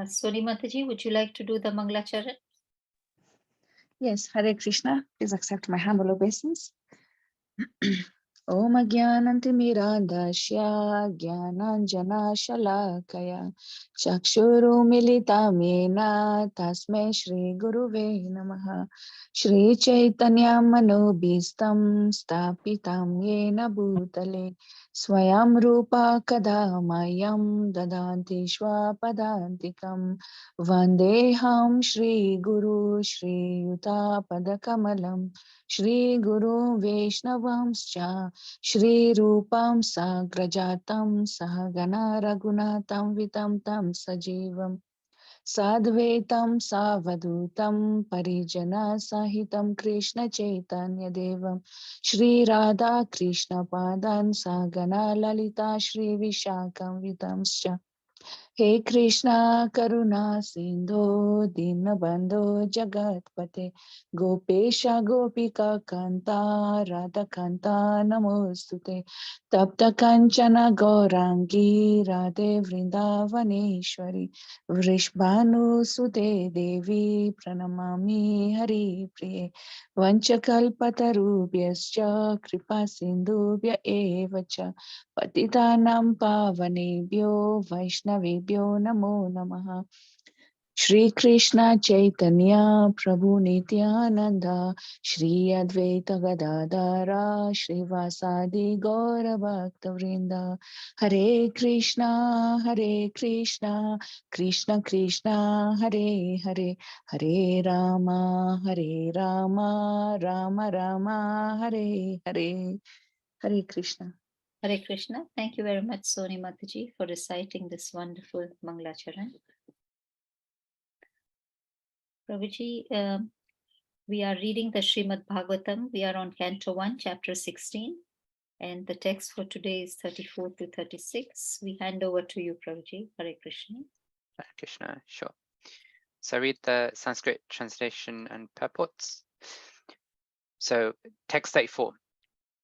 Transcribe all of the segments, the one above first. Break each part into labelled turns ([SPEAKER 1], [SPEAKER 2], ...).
[SPEAKER 1] Soni Mataji, would you like to do the Manglacharan?
[SPEAKER 2] Yes, Hare Krishna. Please accept my humble obeisance. Om Ajnanantimirandasya Jnananjana Shalakaya Chakshuru Militamena Tasmai Shri Guruve Namaha Shri Chaitanya Manobhistam Stapitam Yena Bhutale Swayam Rupa Kadamayam Dadanti Shwapadantikam Vandeham Shri Guru Shri Yuta Padakamalam Shri Guru Vaishnavamscha Shri Rupam Sagrajatam Sahagana Raghunatam Vitam Tam Sajivam Sadvetam Savadutam Parijana Sahitam Krishna Chaitanya Devam Shri Radha Krishna Padan Sagana Lalita Shri Vishakam Vitamscha He Krishna Karuna Sindhu Dinabandhu Jagatpate Gopesha Gopika Kanta Radha Kanta Namostute Tapta Kanchana Gaurangi Radhe Vrindavaneshwari Vrishbhanu Sute Devi Pranamami Hari Priye Vanchakalpatarubhyascha Kripa Sindhubhya Evacha Patitanam pavanebhyo Vaishnavebhyo namo namaha. Shri Krishna Chaitanya Prabhu Nityananda Shri Advaita Gadadara Shri Vasadi Gaura Bhakta Vrinda Hare Krishna Krishna Krishna Hare Hare Hare Rama Rama Rama Hare Hare Hare Krishna.
[SPEAKER 1] Hare Krishna. Thank you very much, Soni Mataji, for reciting this wonderful Manglacharan. Prabhuji, we are reading the Srimad Bhagavatam. We are on Canto 1, Chapter 16. And the text for today is 34 to 36. We hand over to you, Prabhuji. Hare Krishna.
[SPEAKER 3] Hare Krishna, sure. So I read the Sanskrit translation and purports. So text 34.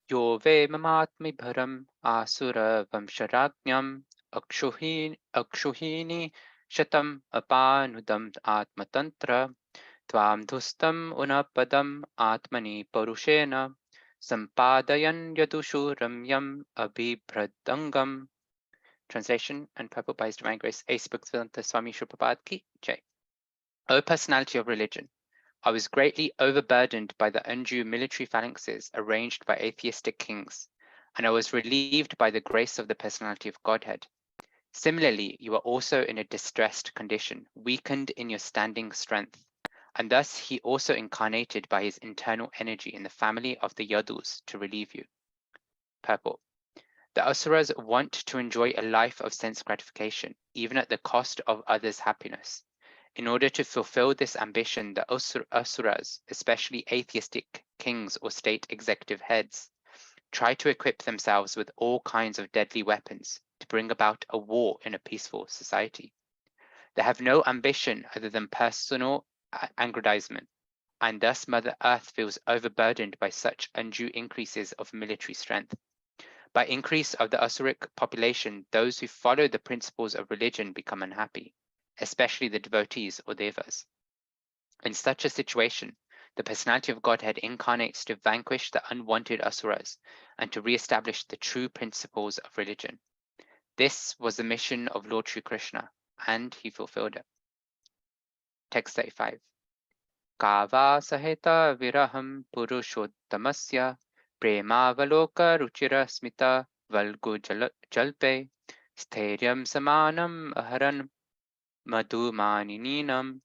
[SPEAKER 3] Yo ve mamatmi bharam asura vamsharajñam akshuhini shatam apanudam atmatantra tvam dhustam unapadam atmani parushena sampadayan yadushu ramyam abhibhradangam. Translation and purport by His Divine Grace A. Bhaktivedanta Swami Srila Prabhupada Ki Jai. O personality of religion, I was greatly overburdened by the undue military phalanxes arranged by atheistic kings, and I was relieved by the grace of the personality of Godhead. Similarly, you are also in a distressed condition, weakened in your standing strength, and thus he also incarnated by his internal energy in the family of the Yadus to relieve you. Purport. The Asuras want to enjoy a life of sense gratification, even at the cost of others' happiness. In order to fulfill this ambition, the Asuras, especially atheistic kings or state executive heads, try to equip themselves with all kinds of deadly weapons to bring about a war in a peaceful society. They have no ambition other than personal aggrandizement, and thus Mother Earth feels overburdened by such undue increases of military strength. By increase of the Asuric population, those who follow the principles of religion become unhappy, especially the devotees or devas. In such a situation, the personality of Godhead incarnates to vanquish the unwanted asuras and to re-establish the true principles of religion. This was the mission of Lord Sri Krishna, and he fulfilled it. Text 35. Kava sahita viraham purushottamasya premavaloka ruchira smita valgu jalpe sthairyam samanam aharan madhumaninam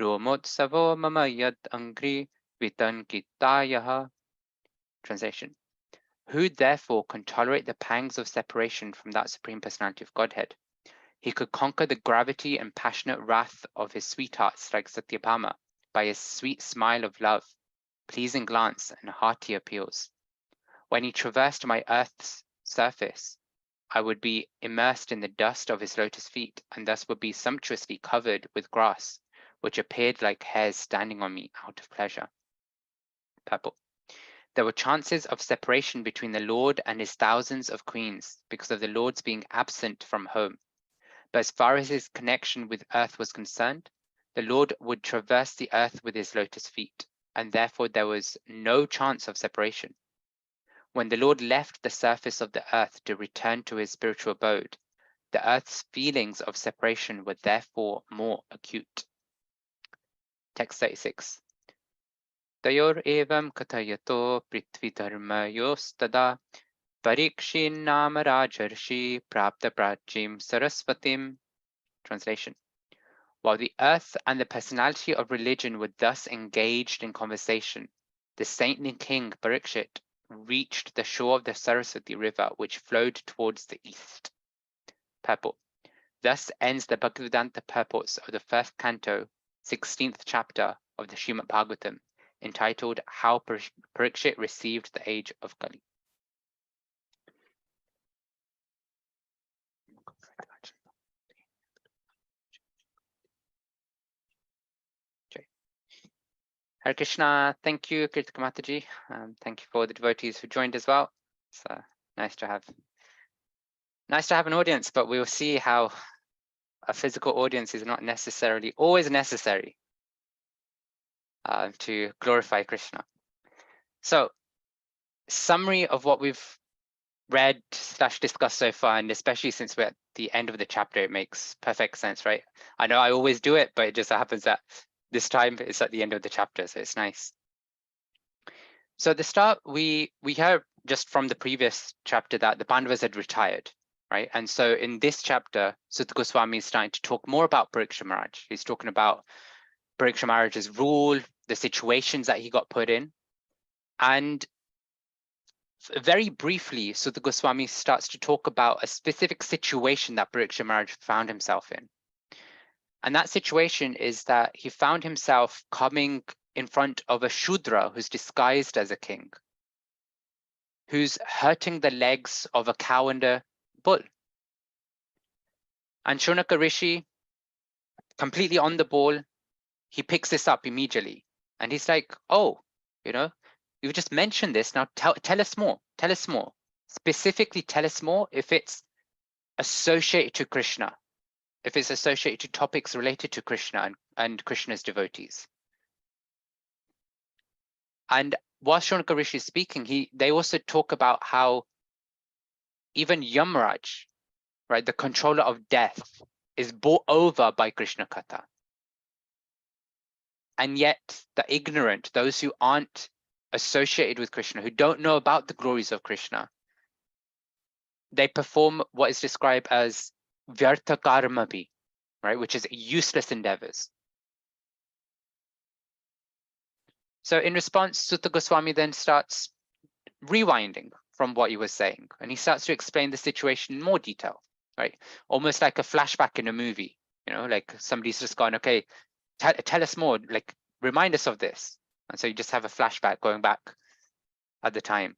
[SPEAKER 3] romotsavo mama yad angri vitankitayaha. Translation. Who therefore can tolerate the pangs of separation from that Supreme Personality of Godhead? He could conquer the gravity and passionate wrath of his sweethearts like Satyabhama by his sweet smile of love, pleasing glance, and hearty appeals. When he traversed my earth's surface, I would be immersed in the dust of his lotus feet, and thus would be sumptuously covered with grass, which appeared like hairs standing on me out of pleasure. Purport. There were chances of separation between the Lord and his thousands of queens because of the Lord's being absent from home. but as far as his connection with earth was concerned, the Lord would traverse the earth with his lotus feet, and therefore there was no chance of separation. When the Lord left the surface of the earth to return to his spiritual abode, the earth's feelings of separation were therefore more acute. Text 36. Tayor evam kathayato prithvi dharmayostada parikshinam rajarshi prapta prachim sarasvatim. Translation. While the earth and the personality of religion were thus engaged in conversation, the saintly king Parikshit reached the shore of the Saraswati river, which flowed towards the east. Purport. Thus ends the Bhaktivedanta purports of the first canto, 16th chapter of the Srimad Bhagavatam, entitled How Parikshit Received the Age of Kali. Hare Krishna, thank you, Kirtika Mataji. Thank you for the devotees who joined as well. It's nice to have an audience, but we will see how a physical audience is not necessarily always necessary to glorify Krishna. So, summary of what we've read / discussed so far, and especially since we're at the end of the chapter, it makes perfect sense, right? I know I always do it, but it just happens that this time it's at the end of the chapter, so it's nice. So at the start, we heard just from the previous chapter that the Pandavas had retired, right? And so in this chapter, Sutta Goswami is starting to talk more about Parikshit Maharaj. He's talking about Parikshit Maharaj's rule, the situations that he got put in. And very briefly, Sutta Goswami starts to talk about a specific situation that Parikshit Maharaj found himself in. And that situation is that he found himself coming in front of a Shudra who's disguised as a king, who's hurting the legs of a cow and a bull. And Shunaka Rishi, completely on the ball, he picks this up immediately. And he's like, oh, you've just mentioned this, now tell us more, tell us more. Specifically tell us more if it's associated to Krishna, if it's associated to topics related to Krishna and Krishna's devotees. And while Shunaka Rishi is speaking, they also talk about how even Yamraj, right, the controller of death, is bought over by Krishna Katha. And yet the ignorant, those who aren't associated with Krishna, who don't know about the glories of Krishna, they perform what is described as vyartha karmapi, right, which is useless endeavors. So in response, Sutta Goswami then starts rewinding from what he was saying, and he starts to explain the situation in more detail, right? Almost like a flashback in a movie, like somebody's just gone, okay, tell us more, like remind us of this. And so you just have a flashback going back at the time.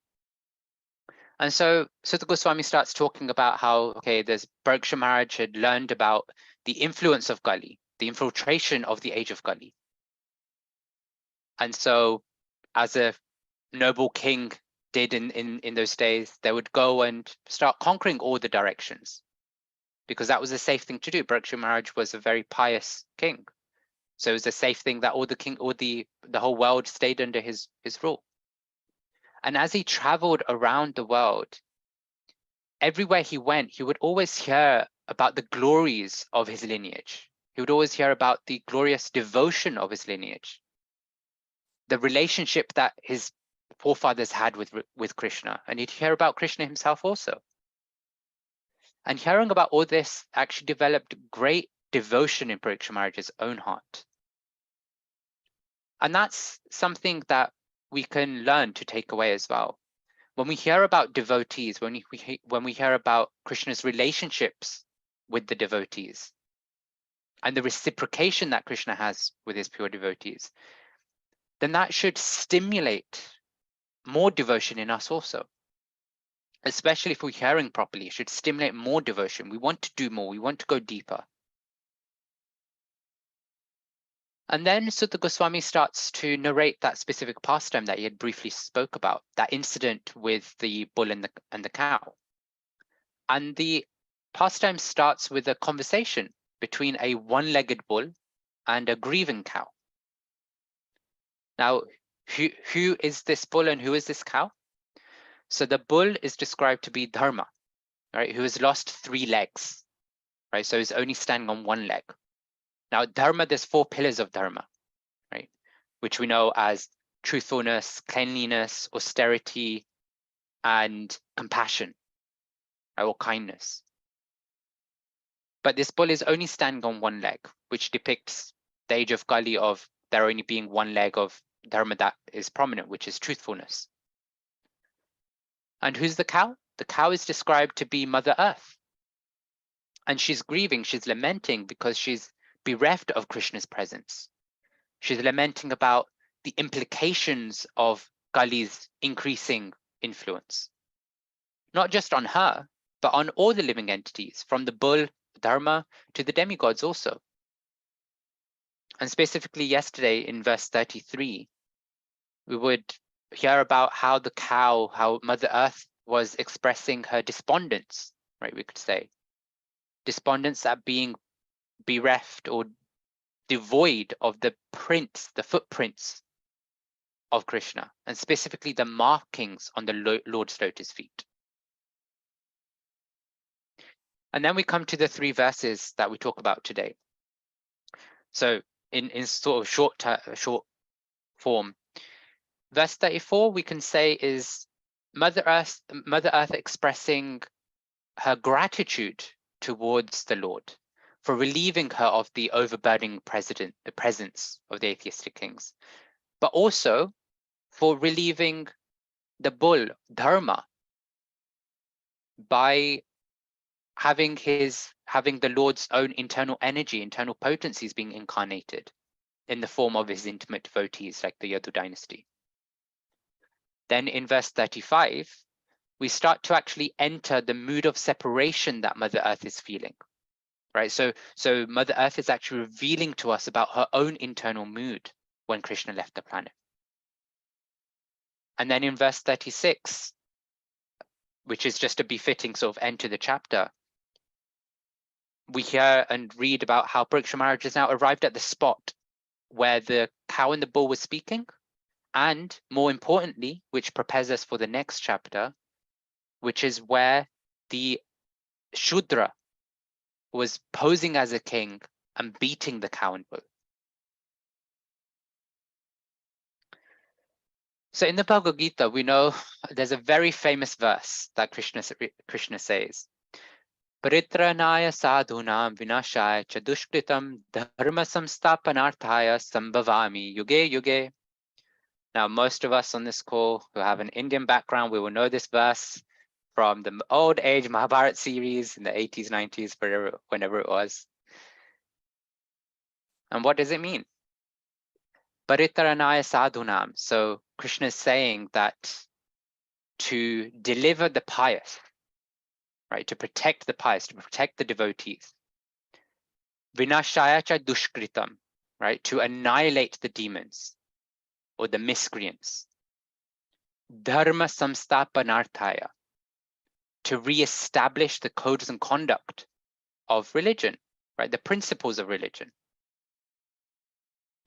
[SPEAKER 3] And so Sutta Goswami starts talking about how, okay, there's Parikshit Maharaj had learned about the influence of Kali, the infiltration of the age of Kali. And so as a noble king did in those days, they would go and start conquering all the directions, because that was a safe thing to do. Parikshit Maharaj was a very pious king. So it was a safe thing that the whole world stayed under his rule. And as he traveled around the world, everywhere he went, he would always hear about the glories of his lineage. He would always hear about the glorious devotion of his lineage, the relationship that his forefathers had with Krishna, and he'd hear about Krishna himself also. And hearing about all this actually developed great devotion in Parikshit Maharaj's own heart. And that's something that we can learn to take away as well. When we hear about devotees, when we hear about Krishna's relationships with the devotees, and the reciprocation that Krishna has with his pure devotees, then that should stimulate more devotion in us also. Especially if we're hearing properly, it should stimulate more devotion. We want to do more, we want to go deeper. And then Sutta Goswami starts to narrate that specific pastime that he had briefly spoke about, that incident with the bull and the cow. And the pastime starts with a conversation between a one-legged bull and a grieving cow. Now, who is this bull and who is this cow? So the bull is described to be Dharma, right, who has lost 3 legs, right? So he's only standing on 1 leg. Now, Dharma, there's 4 pillars of Dharma, right, which we know as truthfulness, cleanliness, austerity, and compassion, right, or kindness. But this bull is only standing on 1 leg, which depicts the age of Kali of there only being 1 leg of Dharma that is prominent, which is truthfulness. And who's the cow? The cow is described to be Mother Earth. And she's grieving, she's lamenting because she's bereft of Krishna's presence. She's lamenting about the implications of Kali's increasing influence, not just on her, but on all the living entities, from the bull, Dharma, to the demigods also. And specifically yesterday in verse 33, we would hear about how the cow, how Mother Earth was expressing her despondence, right, we could say. Despondence at being bereft or devoid of the prints, the footprints of Krishna, and specifically the markings on the Lord's lotus feet. And then we come to the 3 verses that we talk about today. So in sort of short form, verse 34 we can say is Mother Earth expressing her gratitude towards the Lord for relieving her of the overburdening presence of the atheistic kings, but also for relieving the bull, Dharma, by having the Lord's own internal energy, internal potencies being incarnated in the form of his intimate devotees like the Yadu dynasty. Then in verse 35, we start to actually enter the mood of separation that Mother Earth is feeling, right? So Mother Earth is actually revealing to us about her own internal mood when Krishna left the planet. And then in verse 36, which is just a befitting sort of end to the chapter, we hear and read about how Pariksha Maharaj has now arrived at the spot where the cow and the bull were speaking, and more importantly, which prepares us for the next chapter, which is where the Shudra was posing as a king and beating the cow and bull. So in the Bhagavad Gita, we know there's a very famous verse that Krishna says, Paritranaya sadhunam vinashaya cha dushkritam dharma samstapanarthaya sambhavami yuge yuge. Now, most of us on this call who have an Indian background, we will know this verse from the old age Mahabharata series in the 80s, 90s, whenever it was. And what does it mean? Paritaranaya sadhunam. So Krishna is saying that to deliver the pious, right, to protect the pious, to protect the devotees, vinashaya cha dushkritam, right, to annihilate the demons or the miscreants, dharma samstapanarthaya, to re-establish the codes and conduct of religion, right, the principles of religion.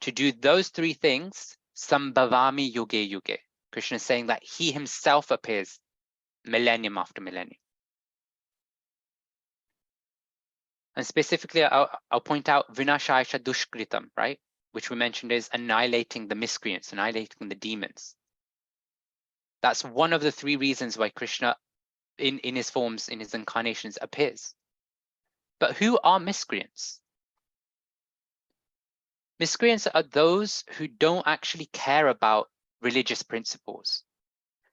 [SPEAKER 3] To do those 3 things, sambhavami yuge yuge. Krishna is saying that he himself appears millennium after millennium. And specifically, I'll point out vinashaya dushkritam, right, which we mentioned is annihilating the miscreants, annihilating the demons. That's one of the 3 reasons why Krishna, in his forms, in his incarnations, appears. But who are miscreants? Miscreants are those who don't actually care about religious principles.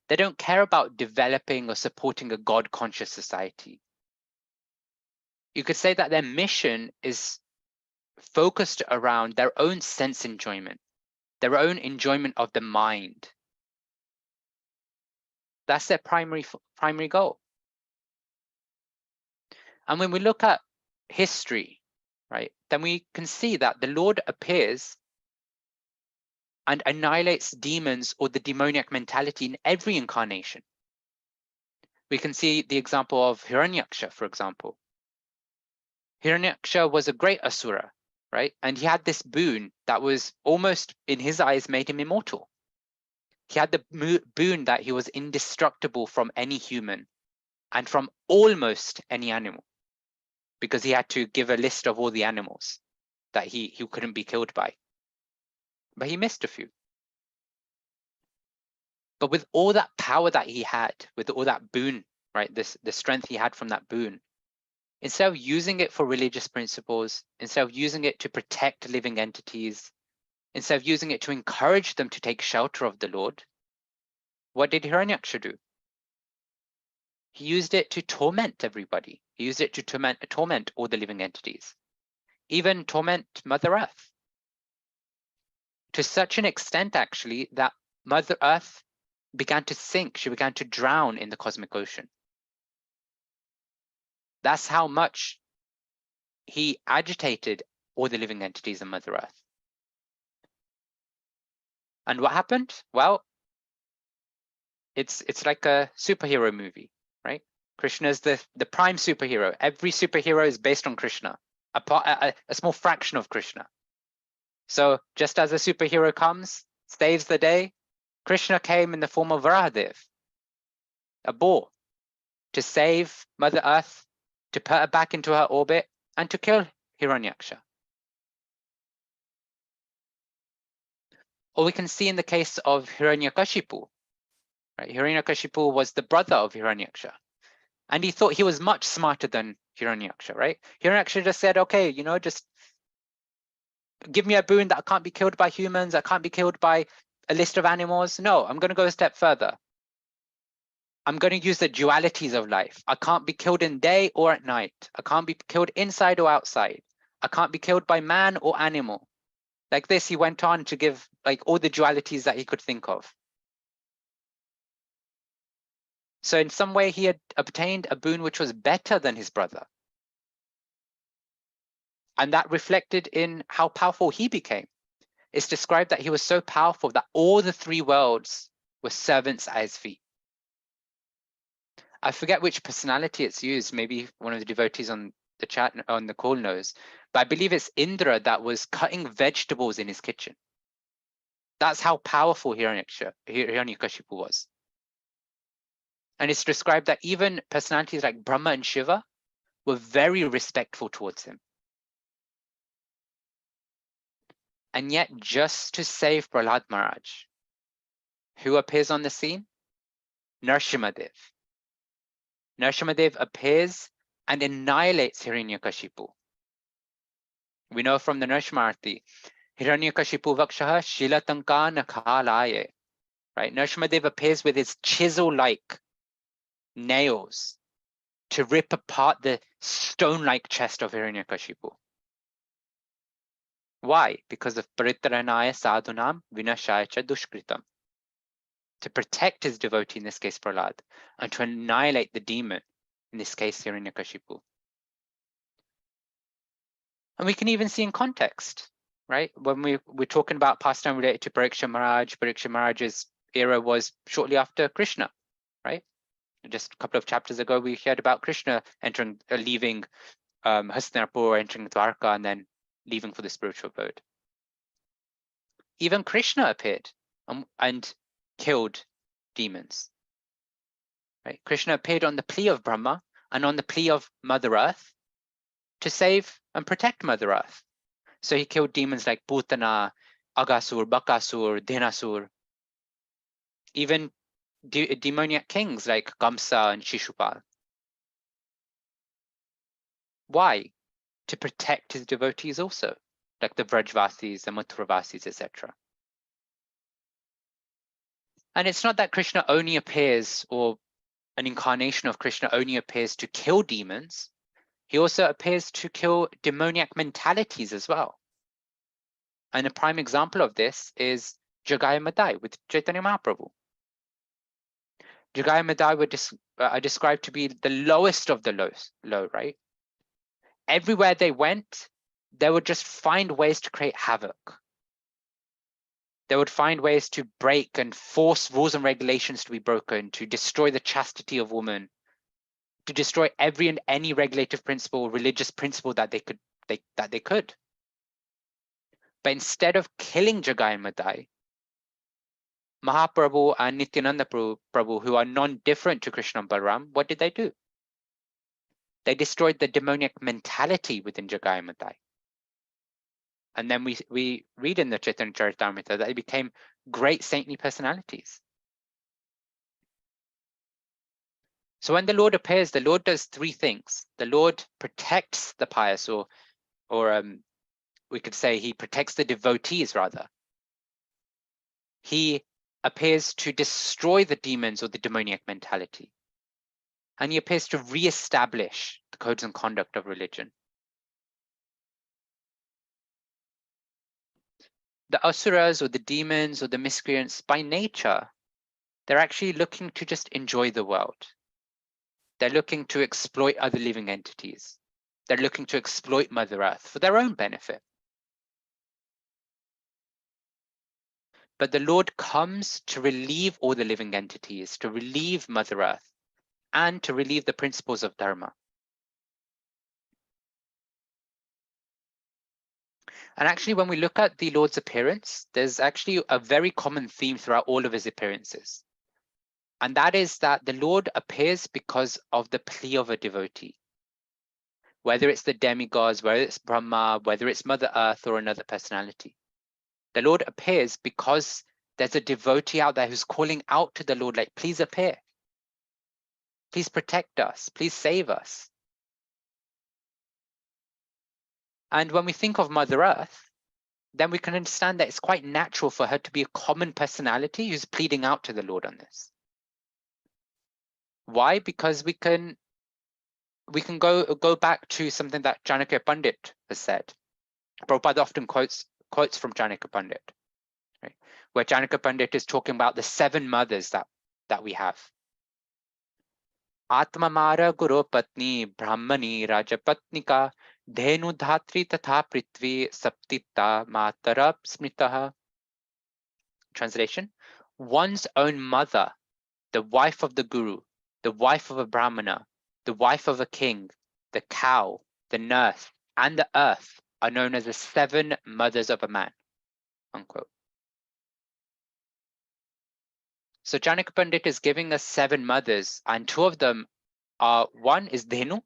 [SPEAKER 3] They don't care about developing or supporting a God-conscious society. You could say that their mission is focused around their own sense enjoyment, their own enjoyment of the mind. That's their primary goal. And when we look at history, right, then we can see that the Lord appears and annihilates demons or the demoniac mentality in every incarnation. We can see the example of Hiranyaksha, for example, Hiranyaksha was a great asura, right? And he had this boon that was almost, in his eyes, made him immortal. He had the boon that he was indestructible from any human and from almost any animal, because he had to give a list of all the animals that he couldn't be killed by. But he missed a few. But with all that power that he had, with all that boon, right, the strength he had from that boon, instead of using it for religious principles, instead of using it to protect living entities, instead of using it to encourage them to take shelter of the Lord, what did Hiranyaksha do? He used it to torment everybody. He used it to torment all the living entities, even torment Mother Earth. To such an extent, actually, that Mother Earth began to sink. She began to drown in the cosmic ocean. That's how much he agitated all the living entities in Mother Earth. And what happened? Well, it's like a superhero movie, right? Krishna is the prime superhero. Every superhero is based on Krishna, a small fraction of Krishna. So just as a superhero comes, saves the day, Krishna came in the form of Varahadev, a boar, to save Mother Earth, to put her back into her orbit, and to kill Hiranyaksha. Or we can see in the case of Hiranyakashipu, right? Hiranyakashipu was the brother of Hiranyaksha, and he thought he was much smarter than Hiranyaksha, right? Hiranyaksha just said, okay, just give me a boon that I can't be killed by humans, I can't be killed by a list of animals. No, I'm going to go a step further. I'm going to use the dualities of life. I can't be killed in day or at night. I can't be killed inside or outside. I can't be killed by man or animal. Like this, he went on to give like all the dualities that he could think of. So in some way, he had obtained a boon which was better than his brother. And that reflected in how powerful he became. It's described that he was so powerful that all the three worlds were servants at his feet. I forget which personality it's used. Maybe one of the devotees on the chat, on the call knows. But I believe it's Indra that was cutting vegetables in his kitchen. That's how powerful Hiranyakashipu was. And it's described that even personalities like Brahma and Shiva were very respectful towards him. And yet, just to save Prahlad Maharaj, who appears on the scene? Nrsimhadev. Nrsimhadev appears and annihilates Hiranyakashipu. We know from the Nrsimharti, Hiranyakashipu vakshaha shilatanka nakhalaye. Right? Nrsimhadev appears with his chisel-like nails to rip apart the stone-like chest of Hiranyakashipu. Why? Because of Paritaranaya sadhunam vinashaya cha dushkritam. To protect his devotee, in this case Prahlad, and to annihilate the demon, in this case Hiranyakashipu. And we can even see in context, right? When we're talking about pastime related to Pariksha Maharaj's era was shortly after Krishna, right? Just a couple of chapters ago, we heard about Krishna leaving Hastinapur, entering Dwarka, and then leaving for the spiritual abode. Even Krishna appeared and killed demons. Right? Krishna appeared on the plea of Brahma and on the plea of Mother Earth to save and protect Mother Earth. So he killed demons like Putana, Agasur, Bakasur, Dhenasur, even demoniac kings like Kamsa and Shishupal. Why? To protect his devotees also, like the Vrajvasis, the Mathuravasis, etc. And it's not that Krishna only appears, or an incarnation of Krishna only appears to kill demons. He also appears to kill demoniac mentalities as well. And a prime example of this is Jagaya Madai with Chaitanya Mahaprabhu. Jagaya Madai are described to be the lowest of the low, right? Everywhere they went, they would just find ways to create havoc. They would find ways to break and force rules and regulations to be broken, to destroy the chastity of women, to destroy every and any regulative principle, religious principle that they could. But instead of killing Jagai and Madai, Mahaprabhu and Nityananda Prabhu, who are non-different to Krishna and Balaram, what did they do? They destroyed the demoniac mentality within Jagai and Madai. And then we read in the Chaitanya Charitamrita that they became great saintly personalities. So when the Lord appears, the Lord does three things. The Lord protects the pious, or we could say he protects the devotees rather. He appears to destroy the demons or the demoniac mentality. And he appears to re-establish the codes and conduct of religion. The asuras or the demons or the miscreants, by nature, they're actually looking to just enjoy the world. They're looking to exploit other living entities. They're looking to exploit Mother Earth for their own benefit. But the Lord comes to relieve all the living entities, to relieve Mother Earth, and to relieve the principles of Dharma. And actually, when we look at the Lord's appearance, there's actually a very common theme throughout all of his appearances. And that is that the Lord appears because of the plea of a devotee. Whether it's the demigods, whether it's Brahma, whether it's Mother Earth or another personality. The Lord appears because there's a devotee out there who's calling out to the Lord like, please appear. Please protect us. Please save us. And when we think of Mother Earth, then we can understand that it's quite natural for her to be a common personality who's pleading out to the Lord on this. Why? Because we can go back to something that Janaka Pandit has said. Prabhupada often quotes from Janaka Pandit, right? Where Janaka Pandit is talking about the 7 mothers that we have. Atmamara Guru Patni Brahmani Rajapatnika Dhenu Dhatri Tatha Prithvi Saptita Matara Smritaha. Translation: one's own mother, the wife of the Guru, the wife of a Brahmana, the wife of a king, the cow, the nurse, and the earth are known as the 7 mothers of a man. Unquote. So Janaka Pandit is giving us 7 mothers, and 2 of them are, one is Dhenu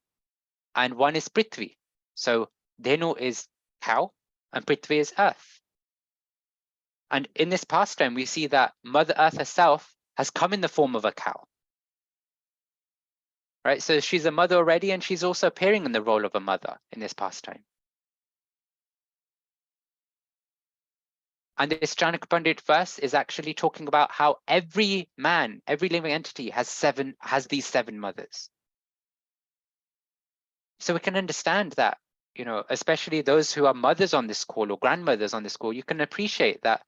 [SPEAKER 3] and one is Prithvi. So Dhenu is cow and Prithvi is earth. And in this pastime, we see that Mother Earth herself has come in the form of a cow. Right? So she's a mother already, and she's also appearing in the role of a mother in this pastime. And this Janaka Pandit verse is actually talking about how every man, every living entity has these 7 mothers. So we can understand that, especially those who are mothers on this call or grandmothers on this call, you can appreciate that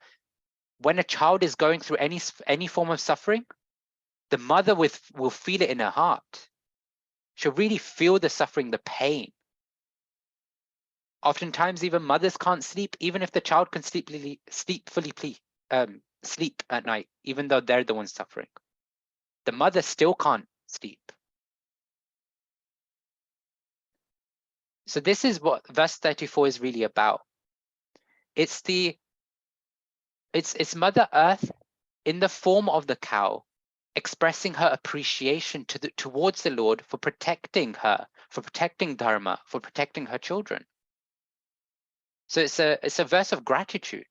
[SPEAKER 3] when a child is going through any form of suffering, the mother will feel it in her heart. She'll really feel the suffering, the pain. Oftentimes, even mothers can't sleep, even if the child can sleep at night, even though they're the ones suffering. The mother still can't sleep. So this is what verse 34 is really about. It's Mother Earth in the form of the cow, expressing her appreciation towards the Lord for protecting her, for protecting Dharma, for protecting her children. So it's a verse of gratitude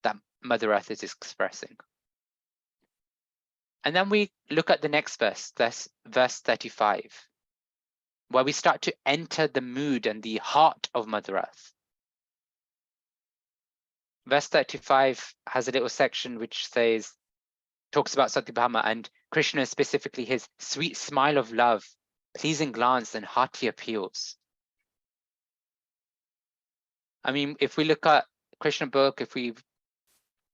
[SPEAKER 3] that Mother Earth is expressing. And then we look at the next verse, that's verse 35, where we start to enter the mood and the heart of Mother Earth. Verse 35 has a little section which talks about Satyabhama and Krishna, specifically his sweet smile of love, pleasing glance, and hearty appeals. I mean, if we look at Krishna book, if we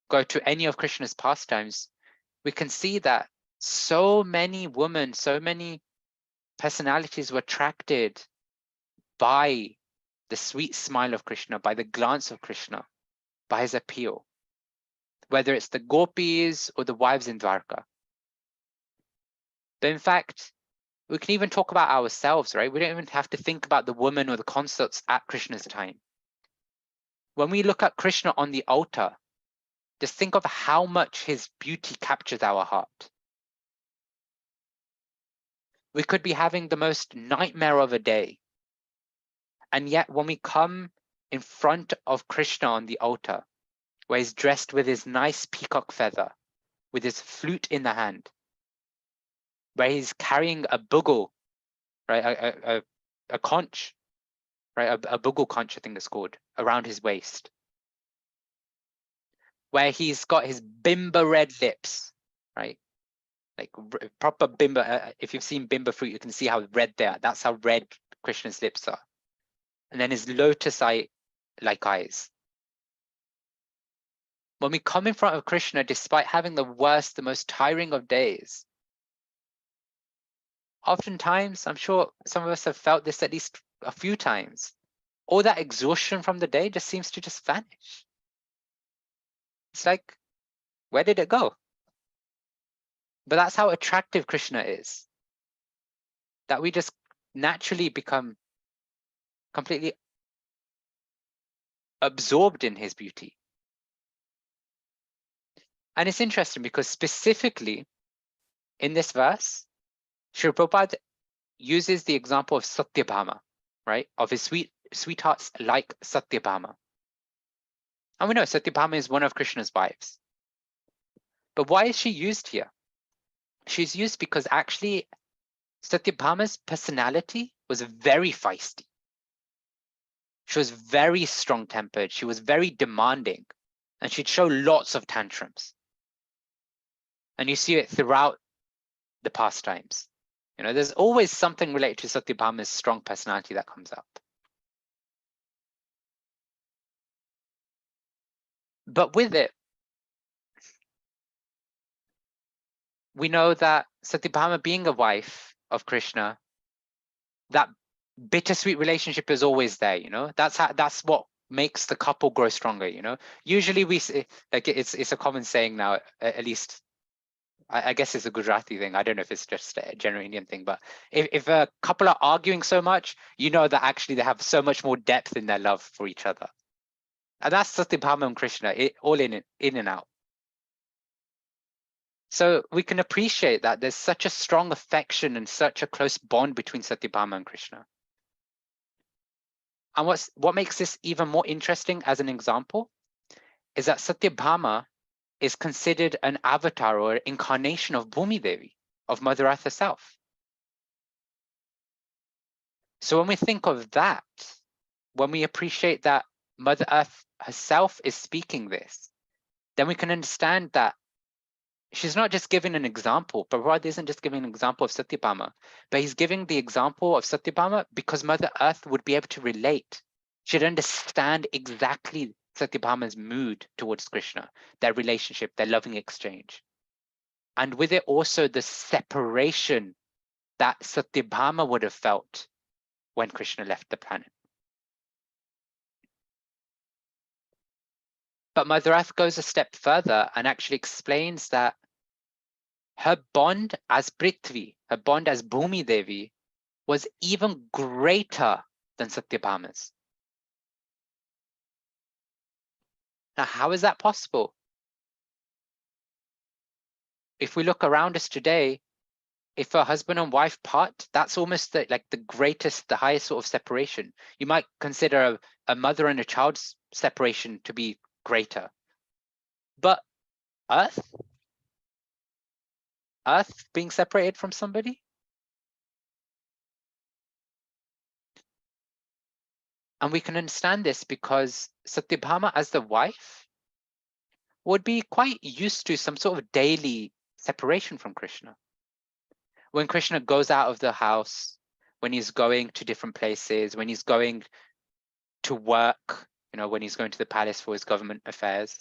[SPEAKER 3] go to any of Krishna's pastimes, we can see that so many women, so many personalities were attracted by the sweet smile of Krishna, by the glance of Krishna, by his appeal, whether it's the gopis or the wives in Dwarka. But in fact, We can even talk about ourselves, right? We don't even have to think about the woman or the consorts at Krishna's time. When we look at Krishna on the altar, just think of how much his beauty captures our heart. We could be having the most nightmare of a day. And yet when we come in front of Krishna on the altar, where he's dressed with his nice peacock feather, with his flute in the hand, where he's carrying a bugle, right, a conch, right, a bugle conch, I think it's called, around his waist, where he's got his bimba red lips, right, like proper bimba. If you've seen bimba fruit, you can see how red they are. That's how red Krishna's lips are. And then his lotus like eyes. When we come in front of Krishna, despite having the worst, the most tiring of days, oftentimes, I'm sure some of us have felt this at least a few times, all that exhaustion from the day just seems to just vanish. It's like, where did it go? But that's how attractive Krishna is, that we just naturally become completely absorbed in his beauty. And it's interesting because specifically in this verse, Srila Prabhupada uses the example of Satyabhama, right? Of his sweethearts like Satyabhama. And we know Satyabhama is one of Krishna's wives. But why is she used here? She's used because actually Satyabhama's personality was very feisty. She was very strong-tempered. She was very demanding. And she'd show lots of tantrums. And you see it throughout the pastimes. You know, there's always something related to Satyabhama's strong personality that comes up. But with it, we know that Satyabhama being a wife of Krishna, that bittersweet relationship is always there, you know. That's what makes the couple grow stronger, you know. Usually we say, like, it's a common saying now, at least I guess it's a Gujarati thing. I don't know if it's just a general Indian thing, but if a couple are arguing so much, you know that actually they have so much more depth in their love for each other. And that's Satyabhama and Krishna, all in and out. So we can appreciate that there's such a strong affection and such a close bond between Satyabhama and Krishna. And what makes this even more interesting as an example is that Satyabhama is considered an avatar or incarnation of Bhumi Devi, of Mother Earth herself. So when we think of that, when we appreciate that Mother Earth herself is speaking this, then we can understand that she's not just giving an example. Prabhupada isn't just giving an example of Satyabhama, but he's giving the example of Satyabhama because Mother Earth would be able to relate. She'd understand exactly Satyabhama's mood towards Krishna, their relationship, their loving exchange. And with it also the separation that Satyabhama would have felt when Krishna left the planet. But Mother Earth goes a step further and actually explains that her bond as Prithvi, her bond as Bhumi Devi, was even greater than Satyabhama's. Now, how is that possible? If we look around us today, if a husband and wife part, that's almost like the greatest, the highest sort of separation. You might consider a mother and a child's separation to be greater. But Earth being separated from somebody? And we can understand this because Satyabhama as the wife would be quite used to some sort of daily separation from Krishna. When Krishna goes out of the house, when he's going to different places, when he's going to work, you know, when he's going to the palace for his government affairs,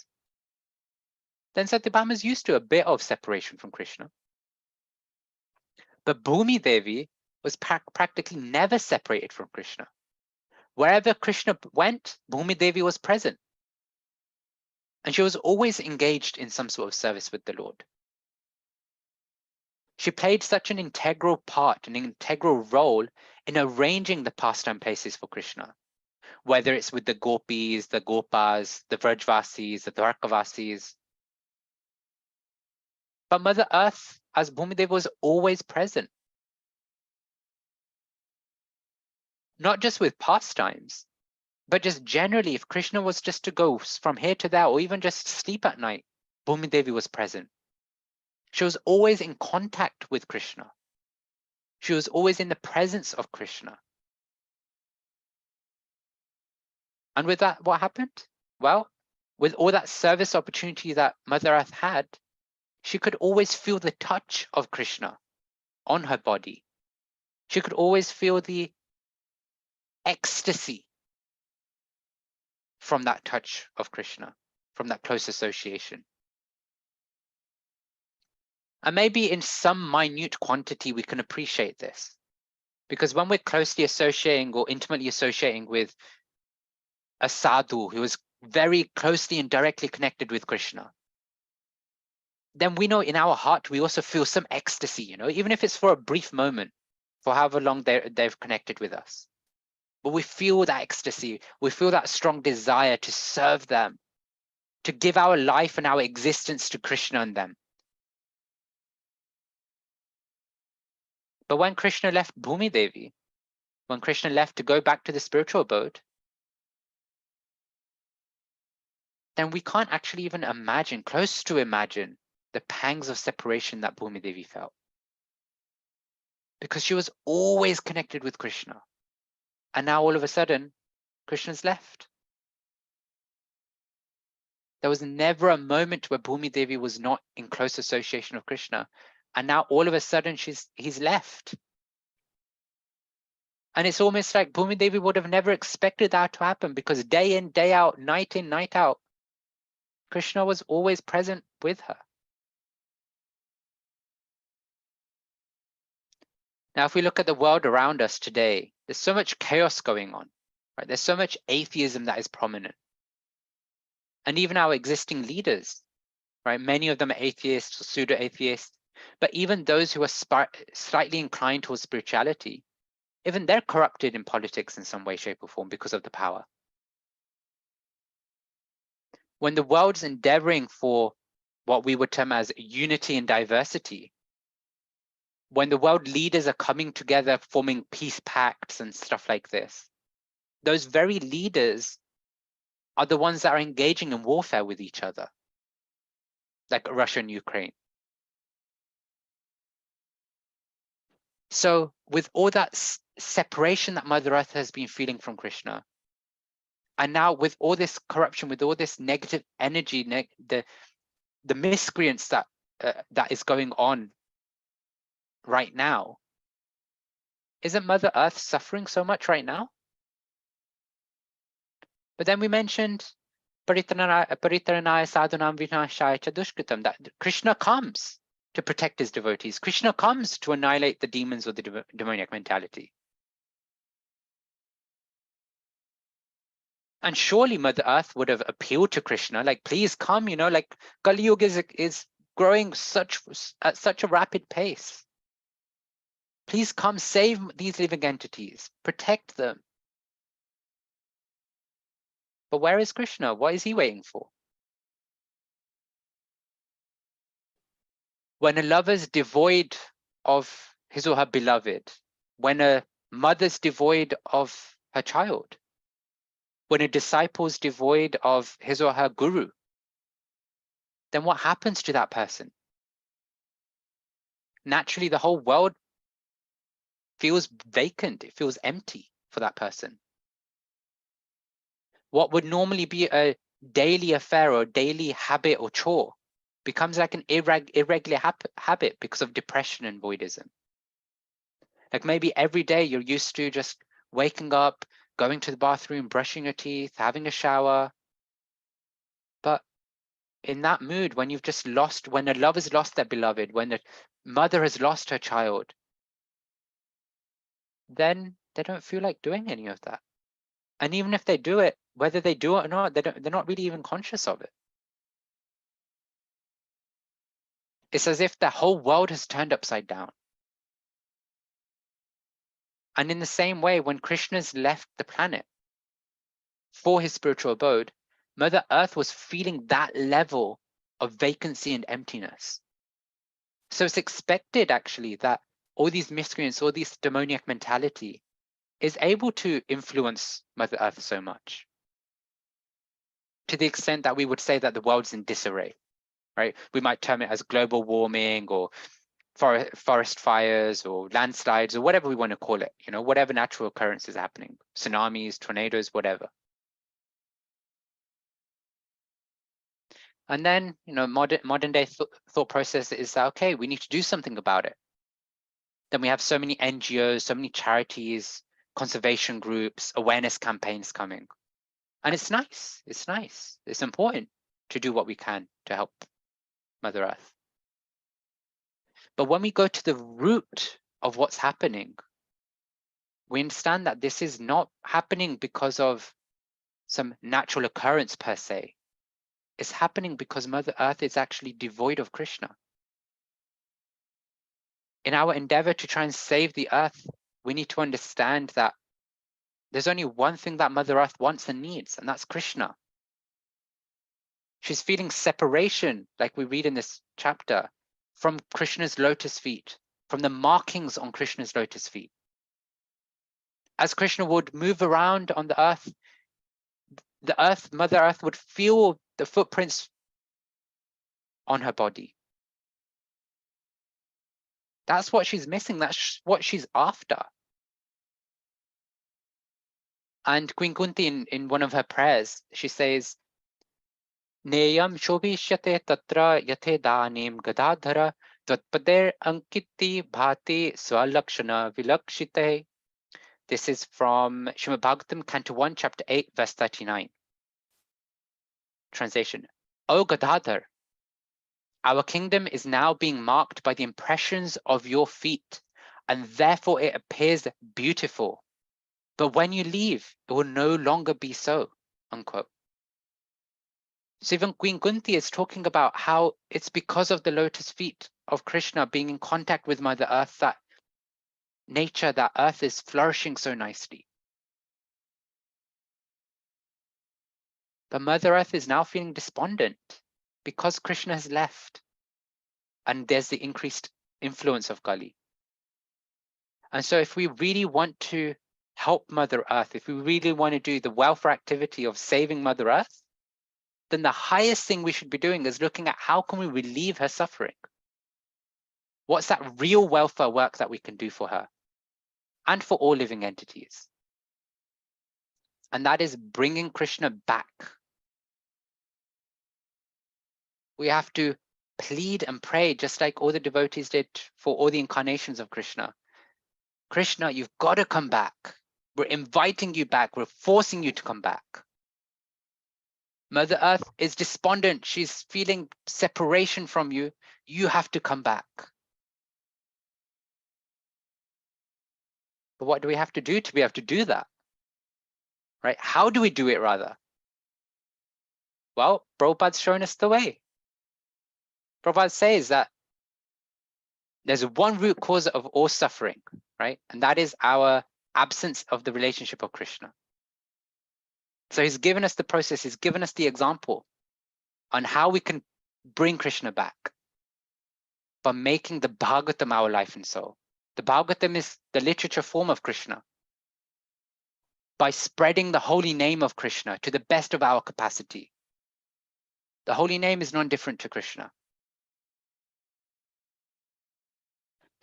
[SPEAKER 3] then Satyabhama is used to a bit of separation from Krishna. But Bhumi Devi was practically never separated from Krishna. Wherever Krishna went, Bhumi Devi was present. And she was always engaged in some sort of service with the Lord. She played such an integral part, an integral role in arranging the pastime places for Krishna, whether it's with the gopis, the gopas, the Vrajvasis, the Dwarkavasis. But Mother Earth, as Bhumidevi, was always present. Not just with pastimes, but just generally, if Krishna was just to go from here to there, or even just sleep at night, Bhumidevi was present. She was always in contact with Krishna. She was always in the presence of Krishna. And with that, what happened? Well, with all that service opportunity that Mother Earth had, she could always feel the touch of Krishna on her body. She could always feel the ecstasy from that touch of Krishna, from that close association. And maybe in some minute quantity, we can appreciate this. Because when we're closely associating or intimately associating with a sadhu who is very closely and directly connected with Krishna, then we know in our heart, we also feel some ecstasy, even if it's for a brief moment, for however long they've connected with us. But we feel that ecstasy. We feel that strong desire to serve them, to give our life and our existence to Krishna and them. But when Krishna left Bhumi Devi, when Krishna left to go back to the spiritual abode, then we can't actually even imagine, close to imagine, the pangs of separation that Bhumi Devi felt. Because she was always connected with Krishna. And now all of a sudden, Krishna's left. There was never a moment where Bhumi Devi was not in close association of Krishna. And now all of a sudden he's left. And it's almost like Bhumi Devi would have never expected that to happen, because day in, day out, night in, night out, Krishna was always present with her. Now, if we look at the world around us today, there's so much chaos going on, right? There's so much atheism that is prominent. And even our existing leaders, right? Many of them are atheists or pseudo-atheists, but even those who are slightly inclined towards spirituality, even they're corrupted in politics in some way, shape, or form because of the power. When the world's endeavoring for what we would term as unity and diversity, when the world leaders are coming together, forming peace pacts and stuff like this, those very leaders are the ones that are engaging in warfare with each other, like Russia and Ukraine. So with all that separation that Mother Earth has been feeling from Krishna, and now with all this corruption, with all this negative energy, the miscreants that is going on right now, isn't Mother Earth suffering so much right now? But then we mentioned Paritaranaya sadhunam vinashaya cha dushkritam, that Krishna comes to protect his devotees. Krishna comes to annihilate the demons or the demoniac mentality. And surely Mother Earth would have appealed to Krishna, like, please come, like Kali Yuga is growing at such a rapid pace. Please come save these living entities, protect them. But where is Krishna? What is he waiting for? When a lover's devoid of his or her beloved, when a mother's devoid of her child, when a disciple's devoid of his or her guru, then what happens to that person? Naturally, the whole world feels vacant, it feels empty for that person. What would normally be a daily affair or daily habit or chore becomes like an irregular habit because of depression and voidism. Like maybe every day you're used to just waking up, going to the bathroom, brushing your teeth, having a shower. But in that mood, when you've just lost, when a lover's lost their beloved, when a mother has lost her child, then they don't feel like doing any of that. And even if they do it, whether they do it or not, they're not really even conscious of it. It's as if the whole world has turned upside down. And in the same way, when Krishna's left the planet for his spiritual abode, Mother Earth was feeling that level of vacancy and emptiness. So it's expected, actually, that all these miscreants, all this demoniac mentality is able to influence Mother Earth so much, to the extent that we would say that the world's in disarray, right? We might term it as global warming or forest fires or landslides or whatever we want to call it, whatever natural occurrence is happening, tsunamis, tornadoes, whatever. And then, modern day thought process is that, okay, we need to do something about it. Then we have so many NGOs, so many charities, conservation groups, awareness campaigns coming. And it's nice. It's nice. It's important to do what we can to help Mother Earth. But when we go to the root of what's happening, we understand that this is not happening because of some natural occurrence per se. It's happening because Mother Earth is actually devoid of Krishna. In our endeavor to try and save the earth, we need to understand that there's only one thing that Mother Earth wants and needs, and that's Krishna. She's feeling separation, like we read in this chapter, from Krishna's lotus feet, from the markings on Krishna's lotus feet. As Krishna would move around on the earth, Mother Earth would feel the footprints on her body. That's what she's missing. That's what she's after. And Queen Kunti, in one of her prayers, she says, Neyam shobhishyate tatra yate danim gadadhara tvatpader ankiti bhati swalakshana vilakshite. This is from Srimad Bhagavatam, Canto 1, Chapter 8, verse 39. Translation. O Gadadhar, our kingdom is now being marked by the impressions of your feet, and therefore it appears beautiful. But when you leave, it will no longer be so, unquote. So even Queen Kunti is talking about how it's because of the lotus feet of Krishna being in contact with Mother Earth that nature, that earth is flourishing so nicely. But Mother Earth is now feeling despondent because Krishna has left and there's the increased influence of Kali. And so if we really want to help Mother Earth, if we really want to do the welfare activity of saving Mother Earth, then the highest thing we should be doing is looking at how can we relieve her suffering? What's that real welfare work that we can do for her and for all living entities? And that is bringing Krishna back. We have to plead and pray just like all the devotees did for all the incarnations of Krishna. Krishna, you've got to come back. We're inviting you back. We're forcing you to come back. Mother Earth is despondent. She's feeling separation from you. You have to come back. But what do we have to do to be able to do that? Right? How do we do it rather? Well, Prabhupada's shown us the way. Prabhupada says that there's one root cause of all suffering, right? And that is our absence of the relationship of Krishna. So he's given us the process, he's given us the example on how we can bring Krishna back by making the Bhagavatam our life and soul. The Bhagavatam is the literature form of Krishna. By spreading the holy name of Krishna to the best of our capacity. The holy name is non-different to Krishna.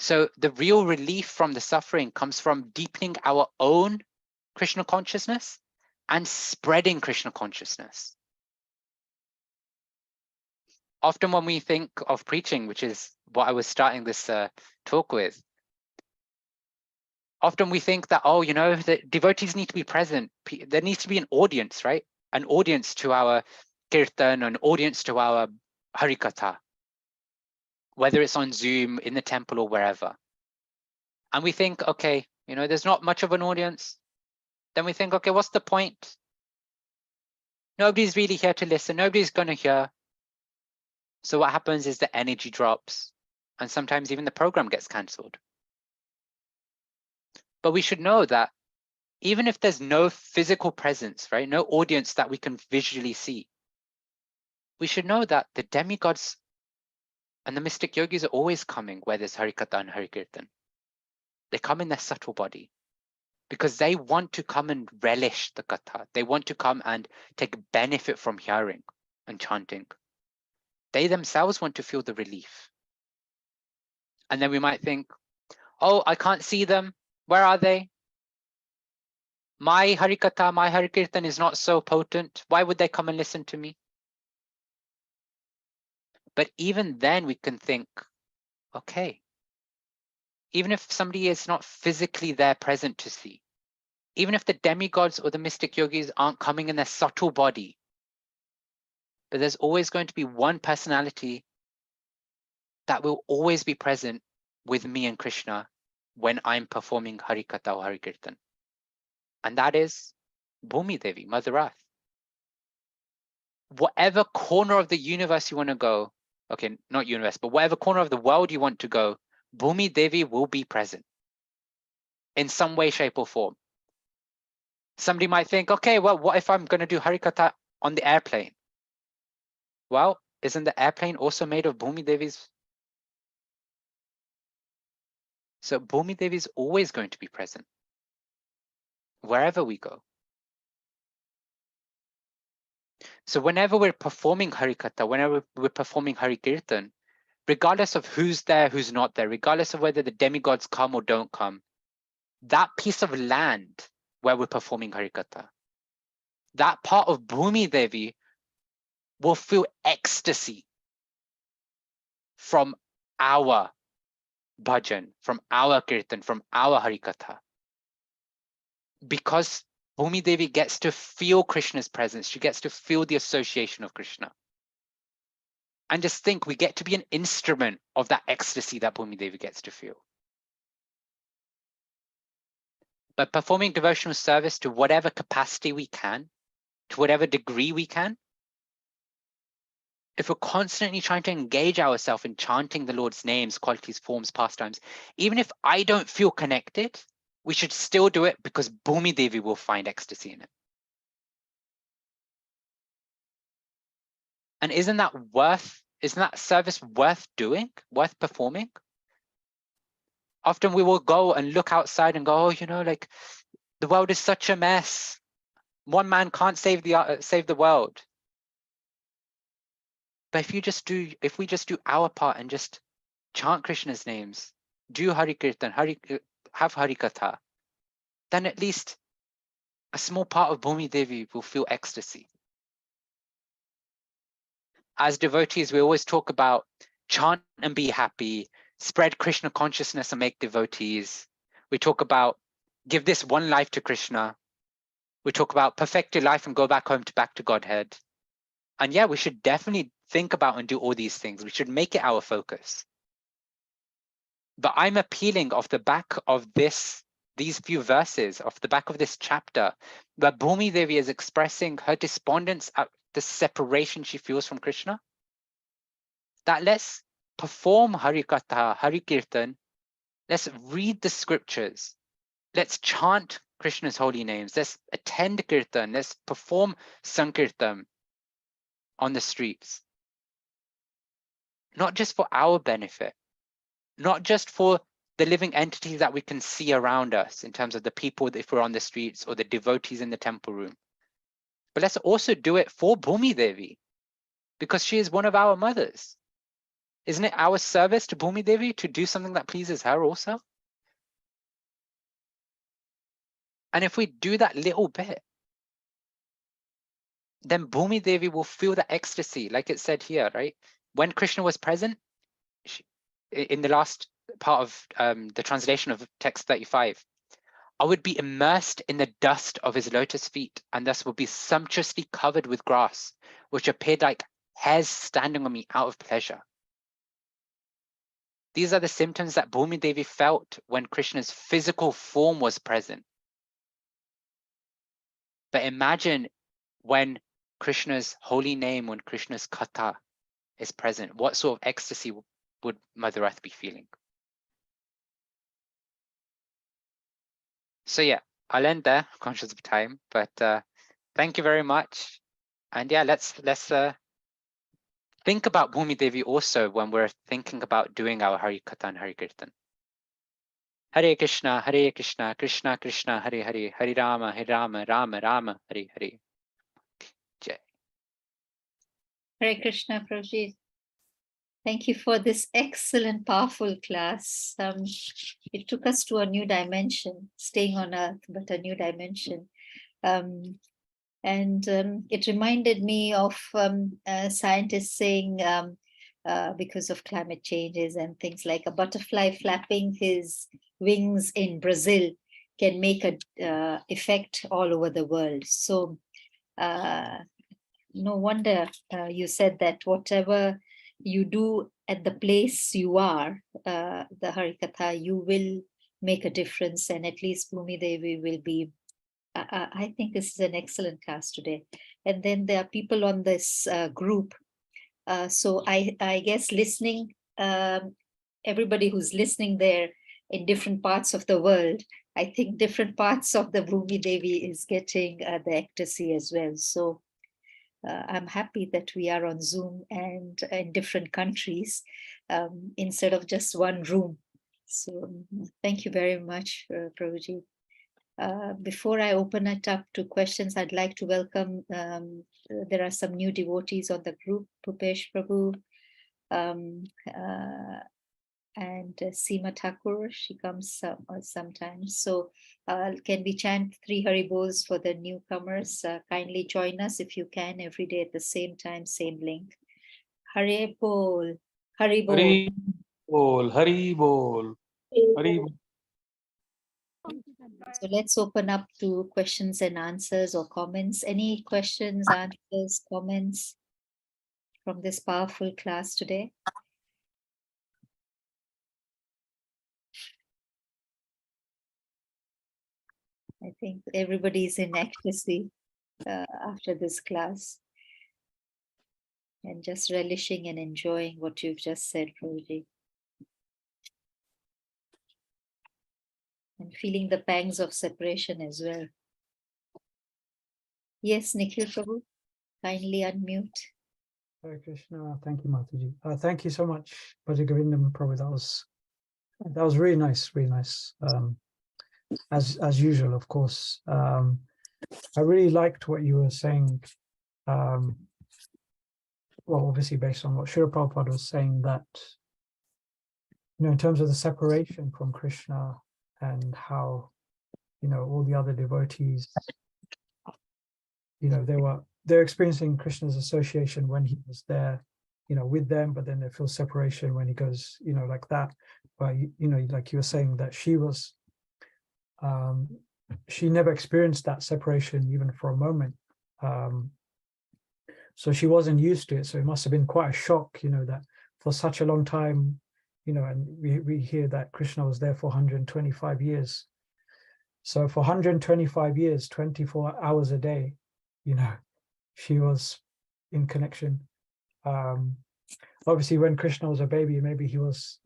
[SPEAKER 3] So the real relief from the suffering comes from deepening our own Krishna consciousness and spreading Krishna consciousness. Often when we think of preaching, which is what I was starting this talk with, often we think that, oh, the devotees need to be present. There needs to be an audience, right? An audience to our kirtan, an audience to our harikatha, whether it's on Zoom, in the temple, or wherever. And we think, okay, there's not much of an audience. Then we think, okay, what's the point? Nobody's really here to listen. Nobody's going to hear. So what happens is the energy drops, and sometimes even the program gets cancelled. But we should know that even if there's no physical presence, right, no audience that we can visually see, we should know that the demigods and the mystic yogis are always coming where there's Harikatha and Harikirtan. They come in their subtle body because they want to come and relish the katha. They want to come and take benefit from hearing and chanting. They themselves want to feel the relief. And then we might think, oh, I can't see them. Where are they? My Harikatha, my Harikirtan is not so potent. Why would they come and listen to me? But even then we can think, okay, even if somebody is not physically there present to see, even if the demigods or the mystic yogis aren't coming in their subtle body, but there's always going to be one personality that will always be present with me and Krishna when I'm performing Harikatha or Harikirtan. And that is Bhumi Devi, Mother Earth. Whatever corner of the universe you want to go, okay, not universe, but whatever corner of the world you want to go, Bhumi Devi will be present in some way, shape, or form. Somebody might think, okay, well, what if I'm going to do Harikatha on the airplane? Well, isn't the airplane also made of Bhumi Devi's? So Bhumi Devi is always going to be present wherever we go. So whenever we're performing Harikatha, whenever we're performing Harikirtan, regardless of who's there, who's not there, regardless of whether the demigods come or don't come, that piece of land where we're performing Harikatha, that part of Bhumi Devi will feel ecstasy from our bhajan, from our kirtan, from our Harikatha. Because Bhumi Devi gets to feel Krishna's presence, she gets to feel the association of Krishna. And just think, we get to be an instrument of that ecstasy that Bhumi Devi gets to feel. By performing devotional service to whatever capacity we can, to whatever degree we can, if we're constantly trying to engage ourselves in chanting the Lord's names, qualities, forms, pastimes, even if I don't feel connected, we should still do it because Bhumi Devi will find ecstasy in it. And isn't that service worth doing, worth performing? Often we will go and look outside and go, oh, like the world is such a mess. One man can't save the world. But if we just do our part and just chant Krishna's names, do Hari Kirtan, have Harikatha, then at least a small part of Bhumi Devi will feel ecstasy. As devotees, we always talk about chant and be happy, spread Krishna consciousness and make devotees. We talk about give this one life to Krishna. We talk about perfect your life and go back home back to Godhead. And yeah, we should definitely think about and do all these things. We should make it our focus. But I'm appealing off the back of these few verses, off the back of this chapter, where Bhumi Devi is expressing her despondence at the separation she feels from Krishna, that let's perform Harikatha, Harikirtan, let's read the scriptures, let's chant Krishna's holy names, let's attend Kirtan, let's perform Sankirtan on the streets. Not just for our benefit, not just for the living entities that we can see around us in terms of the people if we're on the streets or the devotees in the temple room, but let's also do it for Bhumi Devi because she is one of our mothers. Isn't it our service to Bhumi Devi to do something that pleases her also? And if we do that little bit, then Bhumi Devi will feel the ecstasy, like it said here, right? When Krishna was present, in the last part of the translation of text 35, I would be immersed in the dust of his lotus feet, and thus would be sumptuously covered with grass, which appeared like hairs standing on me out of pleasure. These are the symptoms that Bhumi Devi felt when Krishna's physical form was present. But imagine when Krishna's holy name, when Krishna's katha is present, what sort of ecstasy would Mother Earth be feeling? So yeah, I'll end there, conscious of time, but thank you very much. And yeah, let's think about Bhumi Devi also when we're thinking about doing our Hari Katha and Hari Kirtan. Hare Krishna, Krishna Krishna, Hare Hare, Hare Rama, Rama Rama, Hare Hare. Jai.
[SPEAKER 1] Hare Krishna, Prabhuji. Thank you for this excellent, powerful class. It took us to a new dimension, staying on Earth, but a new dimension. It reminded me of scientists saying, because of climate changes and things like a butterfly flapping his wings in Brazil can make an effect all over the world. So no wonder you said that whatever you do at the place you are, the Harikatha, you will make a difference, and at least Bhumi Devi will be. I think this is an excellent class today. And then there are people on this group. So I guess listening, everybody who's listening there in different parts of the world, I think different parts of the Bhumi Devi is getting the ecstasy as well. So I'm happy that we are on Zoom and in different countries instead of just one room. So thank you very much, Prabhuji. Before I open it up to questions, I'd like to welcome, there are some new devotees on the group, Pupesh Prabhu, and Seema Thakur, she comes sometimes. So can we chant 3 Haribols for the newcomers? Kindly join us if you can every day at the same time, same link. Hare Bol, Hari Bol.
[SPEAKER 4] Hari Bol, Hari Bol, Hari Bol.
[SPEAKER 1] So let's open up to questions and answers or comments. Any questions, answers, comments from this powerful class today? I think everybody's in ecstasy after this class and just relishing and enjoying what you've just said, Prabhuji. And feeling the pangs of separation as well. Yes, Nikhil Prabhu, kindly unmute.
[SPEAKER 4] Hare Krishna. Thank you, Mataji. Thank you so much, Bhajagovindam Prabhu. That was really nice, really nice. As usual, of course. I really liked what you were saying. Well, obviously based on what Srila Prabhupada was saying, that in terms of the separation from Krishna and how all the other devotees, they're experiencing Krishna's association when he was there, with them, but then they feel separation when he goes, like that. But like you were saying, that she was, she never experienced that separation even for a moment. So she wasn't used to it. So it must have been quite a shock, that for such a long time, and we hear that Krishna was there for 125 years. So for 125 years, 24 hours a day, she was in connection. Obviously, when Krishna was a baby, maybe he was,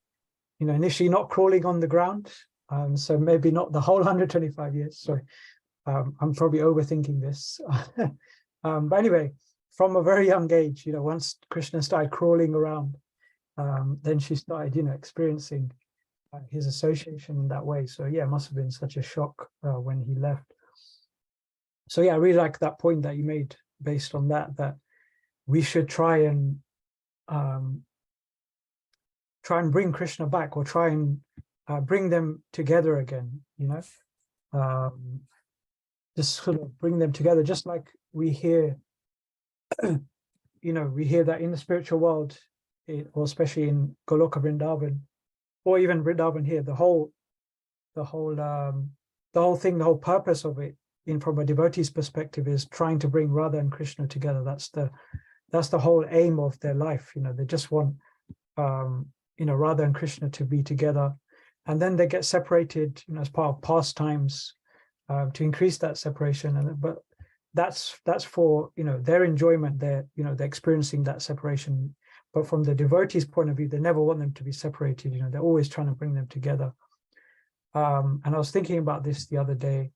[SPEAKER 4] initially not crawling on the ground. So maybe not the whole 125 years. Sorry, I'm probably overthinking this. But anyway, from a very young age, once Krishna started crawling around, then she started, experiencing his association in that way. So yeah, it must have been such a shock when he left. So yeah, I really like that point that you made based on that we should try and bring Krishna back, or try and bring them together again, just sort of bring them together, just like we hear, we hear that in the spiritual world, or especially in Goloka Vrindavan, or even Vrindavan here, the whole thing, the whole purpose of it, from a devotee's perspective, is trying to bring Radha and Krishna together. That's the whole aim of their life. They just want Radha and Krishna to be together, and then they get separated, as part of pastimes, to increase that separation. But that's for their enjoyment. They're experiencing that separation, but from the devotees' point of view, they never want them to be separated. They're always trying to bring them together. And I was thinking about this the other day.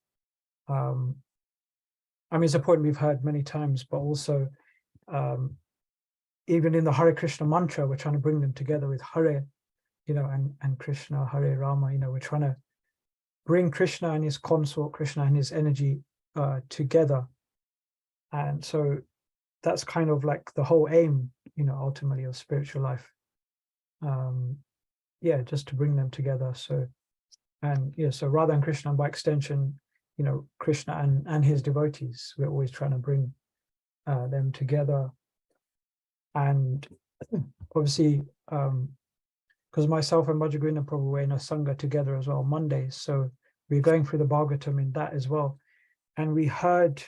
[SPEAKER 4] I mean, it's a point we've heard many times, but also even in the Hare Krishna mantra, we're trying to bring them together with Hare, and Krishna, Hare Rama. We're trying to bring Krishna and his consort, Krishna and his energy together. And so that's kind of like the whole aim, ultimately, of spiritual life. Just to bring them together. So Radha and Krishna, by extension, Krishna and his devotees, we're always trying to bring them together. And obviously, because myself and Bhaja Govinda Prabhu were in a Sangha together as well Mondays, so we're going through the Bhagavatam in that as well. And we heard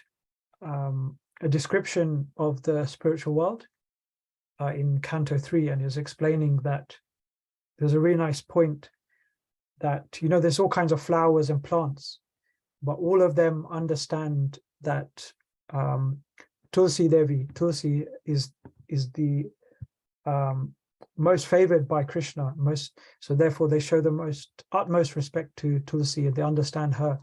[SPEAKER 4] a description of the spiritual world in Canto 3, and he was explaining that there's a really nice point that, there's all kinds of flowers and plants, but all of them understand that Tulsi Devi, Tulsi is the most favored by Krishna, so therefore they show the utmost respect to Tulsi, and they understand her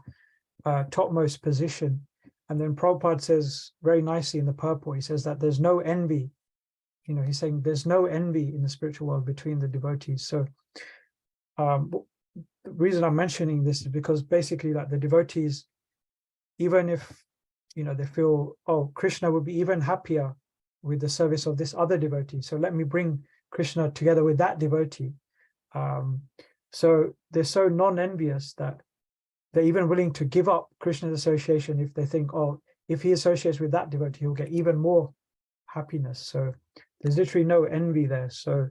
[SPEAKER 4] topmost position. And then Prabhupada says very nicely in the purport, he says that there's no envy. He's saying there's no envy in the spiritual world between the devotees. So the reason I'm mentioning this is because basically, like, the devotees, even if they feel, oh, Krishna would be even happier with the service of this other devotee, so let me bring Krishna together with that devotee. So they're so non-envious that they're even willing to give up Krishna's association if they think, oh, if he associates with that devotee, he'll get even more happiness. So there's literally no envy there. So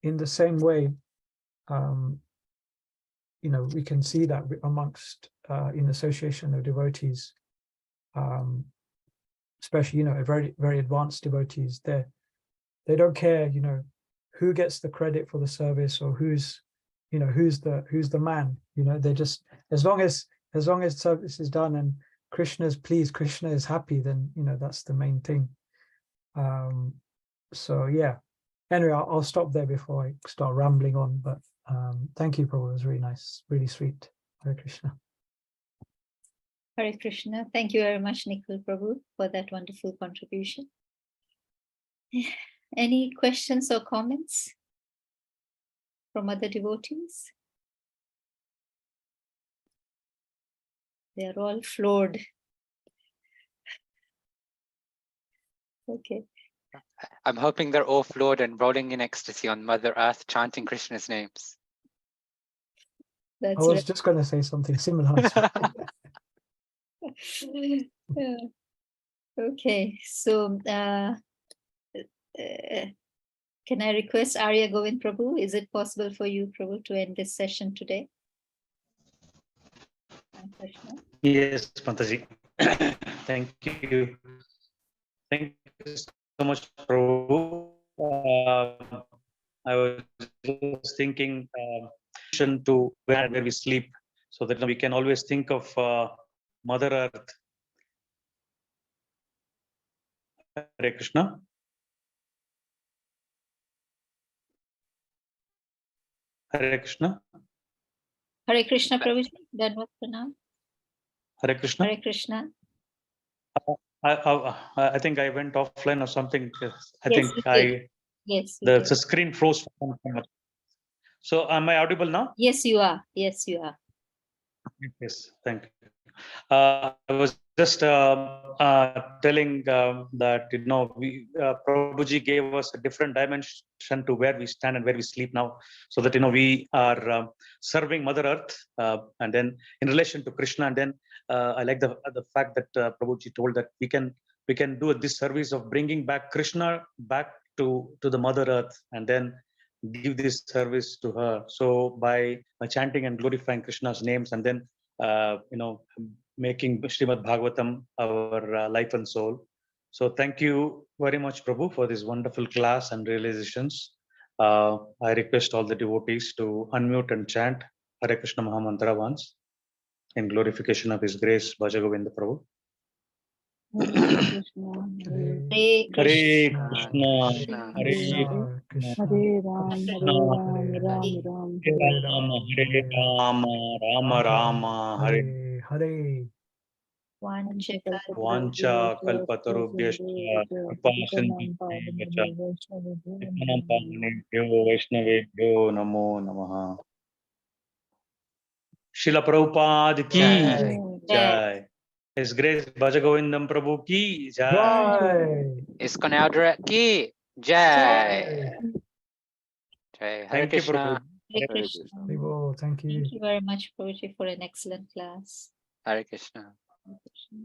[SPEAKER 4] in the same way, we can see that amongst in association of devotees, especially very, very advanced devotees. They don't care who gets the credit for the service or who's the man. They just, as long as service is done and Krishna is pleased, Krishna is happy, then that's the main thing. So yeah, anyway, I'll stop there before I start rambling on, but thank you, Prabhu. It was really nice, really sweet. Hare Krishna.
[SPEAKER 1] Hare Krishna. Thank you very much, Nikhil Prabhu, for that wonderful contribution. Any questions or comments from other devotees? They are all floored. Okay.
[SPEAKER 3] I'm hoping they're all floored and rolling in ecstasy on Mother Earth, chanting Krishna's names.
[SPEAKER 4] I was just going to say something similar.
[SPEAKER 1] Yeah. Okay, so can I request Arya Govind Prabhu? Is it possible for you, Prabhu, to end this session today?
[SPEAKER 5] Yes, Mataji. Thank you. Thank you so much, Prabhu. I was just thinking to where we sleep, so that we can always think of Mother Earth. Hare Krishna. Hare Krishna.
[SPEAKER 1] Hare Krishna, Prabhuji. That was for now.
[SPEAKER 5] Hare Krishna.
[SPEAKER 1] Hare Krishna.
[SPEAKER 5] I think I went offline or something. I
[SPEAKER 1] Yes,
[SPEAKER 5] think
[SPEAKER 1] yes,
[SPEAKER 5] the screen froze. So am I audible now?
[SPEAKER 1] Yes, you are. Yes, you are.
[SPEAKER 5] Yes, thank you. I was just telling that we Prabhuji gave us a different dimension to where we stand and where we sleep now, so that we are serving Mother Earth, and then in relation to Krishna. And then I like the fact that Prabhuji told that we can do this service of bringing back Krishna back to the Mother Earth, and then give this service to her. So by chanting and glorifying Krishna's names, and then making Srimad Bhagavatam our life and soul. So thank you very much, Prabhu, for this wonderful class and realizations. I request all the devotees to unmute and chant Hare Krishna Mahamantra once in glorification of His grace, Bhaja Govinda Prabhu.
[SPEAKER 2] Krishna,
[SPEAKER 4] Hare
[SPEAKER 1] Hare
[SPEAKER 5] Hare
[SPEAKER 1] Krishna,
[SPEAKER 5] Krishna,
[SPEAKER 4] Hare
[SPEAKER 5] Hare
[SPEAKER 4] Krishna,
[SPEAKER 2] Hare
[SPEAKER 4] Krishna
[SPEAKER 2] Ram,
[SPEAKER 4] Hare
[SPEAKER 2] Ram
[SPEAKER 4] Hare,
[SPEAKER 2] Ram,
[SPEAKER 4] Hare
[SPEAKER 5] Rama,
[SPEAKER 4] Ram,
[SPEAKER 5] Hare
[SPEAKER 4] Hare
[SPEAKER 5] Rama, Rama Rama, Hare
[SPEAKER 4] Hare Hare.
[SPEAKER 1] Vanchika
[SPEAKER 5] Vancha Kalpatarubhyascha Kripa Sindhubhya Patnaam Pavanebhyo Vaishnavebhyo Namo Namaha. Srila Prabhupada ki
[SPEAKER 4] Jai.
[SPEAKER 5] Jai. His Grace Bhajagovindam Prabhu ki Jai.
[SPEAKER 4] Jai.
[SPEAKER 3] ISKCON Eldoret ki Jai. Jai. Hare
[SPEAKER 5] Thank you,
[SPEAKER 3] Krishna.
[SPEAKER 5] Prabhu.
[SPEAKER 1] Hare
[SPEAKER 5] Hare
[SPEAKER 1] Krishna.
[SPEAKER 4] Hare. Thank you.
[SPEAKER 1] Thank you very much, Prabhuji, for an excellent class.
[SPEAKER 3] Hare Krishna.
[SPEAKER 1] Hare Krishna.